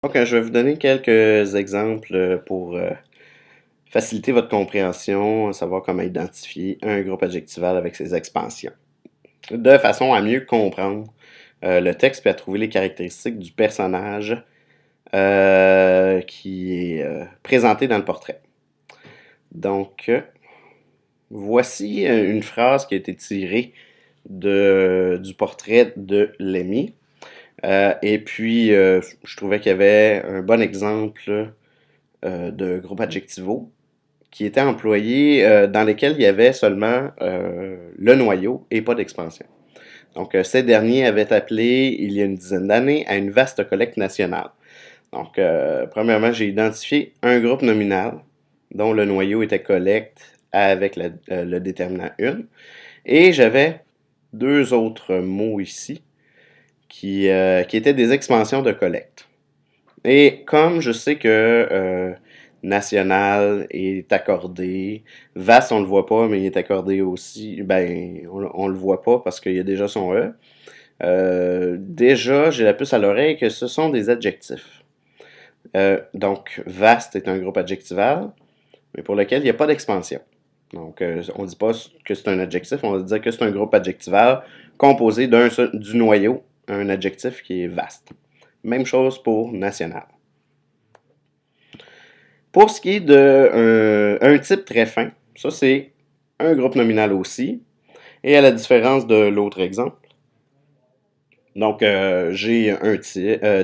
Donc, je vais vous donner quelques exemples pour faciliter votre compréhension, savoir comment identifier un groupe adjectival avec ses expansions, de façon à mieux comprendre le texte et à trouver les caractéristiques du personnage qui est présenté dans le portrait. Donc, voici une phrase qui a été tirée du portrait de Lemmy. Et puis, je trouvais qu'il y avait un bon exemple de groupe adjectivaux qui étaient employés dans lesquels il y avait seulement le noyau et pas d'expansion. Donc, ces derniers avaient appelé, il y a une dizaine d'années, à une vaste collecte nationale. Donc, premièrement, j'ai identifié un groupe nominal dont le noyau était collecte avec le déterminant une. Et j'avais deux autres mots ici qui étaient des expansions de collecte. Et comme je sais que national est accordé, vaste on le voit pas, mais il est accordé aussi, ben on le voit pas parce qu'il y a déjà son E. Déjà, j'ai la puce à l'oreille que ce sont des adjectifs. Donc, vaste est un groupe adjectival, mais pour lequel il n'y a pas d'expansion. Donc, on ne dit pas que c'est un adjectif, on va dire que c'est un groupe adjectival composé du noyau, un adjectif qui est vaste. Même chose pour national. Pour ce qui est de un type très fin, ça c'est un groupe nominal aussi. Et à la différence de l'autre exemple, donc j'ai un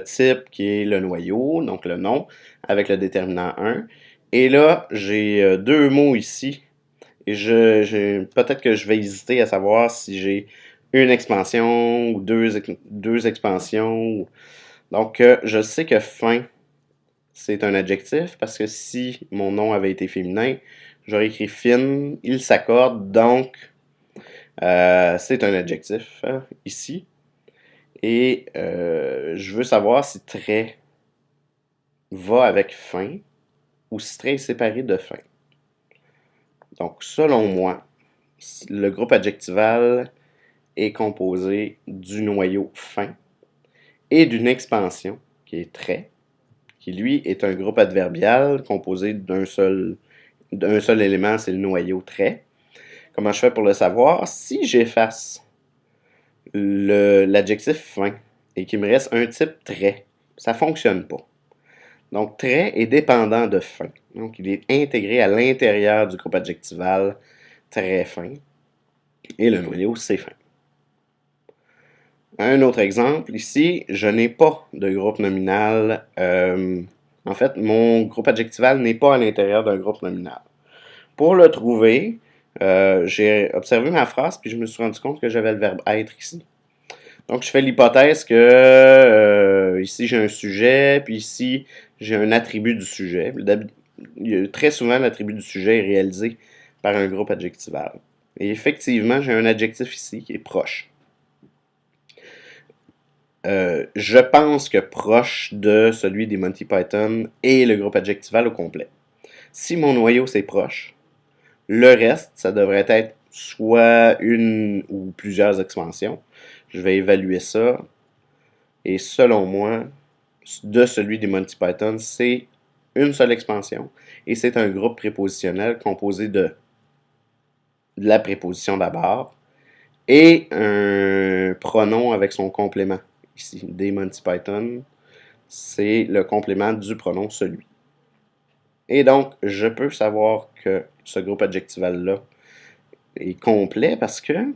type qui est le noyau, donc le nom, avec le déterminant 1. Et là, j'ai deux mots ici. Et peut-être que je vais hésiter à savoir si j'ai une expansion ou deux expansions. Donc, je sais que fin, c'est un adjectif parce que si mon nom avait été féminin, j'aurais écrit fine, il s'accorde, donc c'est un adjectif ici. Et je veux savoir si trait va avec fin ou si trait est séparé de fin. Donc, selon moi, le groupe adjectival est composé du noyau fin et d'une expansion qui est trait, qui lui est un groupe adverbial composé d'un seul élément, c'est le noyau trait. Comment je fais pour le savoir? Si j'efface l'adjectif fin et qu'il me reste un type trait, ça ne fonctionne pas. Donc, trait est dépendant de fin. Donc, il est intégré à l'intérieur du groupe adjectival très fin. Et le noyau, c'est fin. Un autre exemple, ici, je n'ai pas de groupe nominal. En fait, mon groupe adjectival n'est pas à l'intérieur d'un groupe nominal. Pour le trouver, j'ai observé ma phrase, puis je me suis rendu compte que j'avais le verbe être ici. Donc, je fais l'hypothèse que ici, j'ai un sujet, puis ici, j'ai un attribut du sujet. Très souvent, l'attribut du sujet est réalisé par un groupe adjectival. Et effectivement, j'ai un adjectif ici qui est proche. Je pense que proche de celui des Monty Python est le groupe adjectival au complet. Si mon noyau c'est proche, le reste, ça devrait être soit une ou plusieurs expansions. Je vais évaluer ça. Et selon moi, de celui des Monty Python, c'est une seule expansion. Et c'est un groupe prépositionnel composé de la préposition d'abord et un pronom avec son complément. Ici, des Monty Python, c'est le complément du pronom celui. Et donc, je peux savoir que ce groupe adjectival-là est complet parce que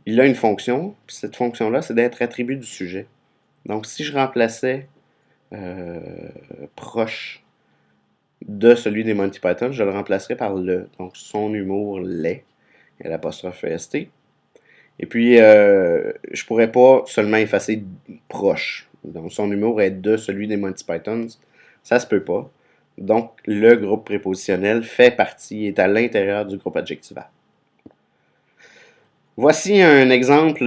il a une fonction, puis cette fonction-là, c'est d'être attribut du sujet. Donc, si je remplaçais proche de celui des Monty Python, je le remplacerais par le. Donc, son humour l'est, et l'apostrophe ST. Et puis, je pourrais pas seulement effacer proche. Donc, son humour est de celui des Monty Python. Ça se peut pas. Donc, le groupe prépositionnel fait partie, est à l'intérieur du groupe adjectival. Voici un exemple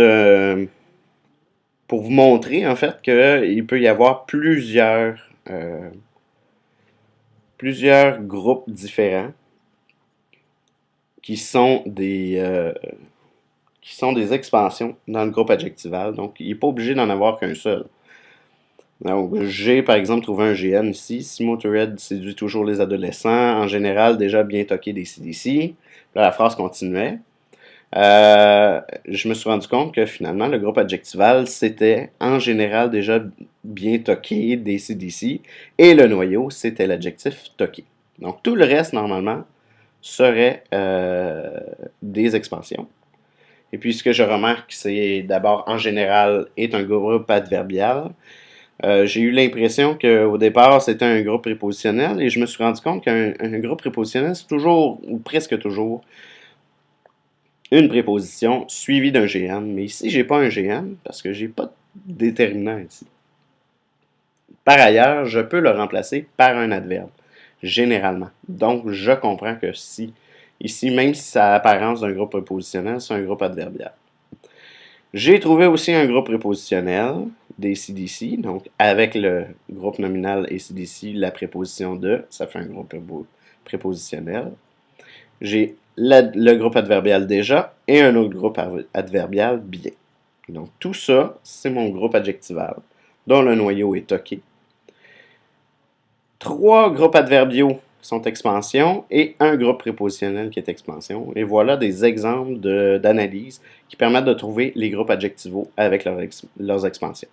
pour vous montrer, en fait, qu'il peut y avoir plusieurs groupes différents qui sont des expansions dans le groupe adjectival. Donc, il n'est pas obligé d'en avoir qu'un seul. Donc, j'ai par exemple trouvé un GN ici. Simo Toured séduit toujours les adolescents, en général déjà bien toqué des CDC. Là, la phrase continuait. Je me suis rendu compte que finalement, le groupe adjectival, c'était en général déjà bien toqué des CDC et le noyau, c'était l'adjectif toqué. Donc, tout le reste, normalement, serait des expansions. Et puis, ce que je remarque, c'est d'abord, en général, est un groupe adverbial. J'ai eu l'impression qu'au départ, c'était un groupe prépositionnel et je me suis rendu compte qu'un groupe prépositionnel, c'est toujours, ou presque toujours, une préposition suivie d'un GN. Mais ici, j'ai pas un GN parce que j'ai pas de déterminant ici. Par ailleurs, je peux le remplacer par un adverbe, généralement. Donc, je comprends que si, ici, même si ça a l'apparence d'un groupe prépositionnel, c'est un groupe adverbial. J'ai trouvé aussi un groupe prépositionnel des CDC, donc avec le groupe nominal et CDC, la préposition de, ça fait un groupe prépositionnel. J'ai le groupe adverbial déjà et un autre groupe adverbial bien. Donc tout ça, c'est mon groupe adjectival, dont le noyau est toqué. 3 groupes adverbiaux sont expansion et un groupe prépositionnel qui est expansion. Et voilà des exemples d'analyse qui permettent de trouver les groupes adjectivaux avec leurs expansions.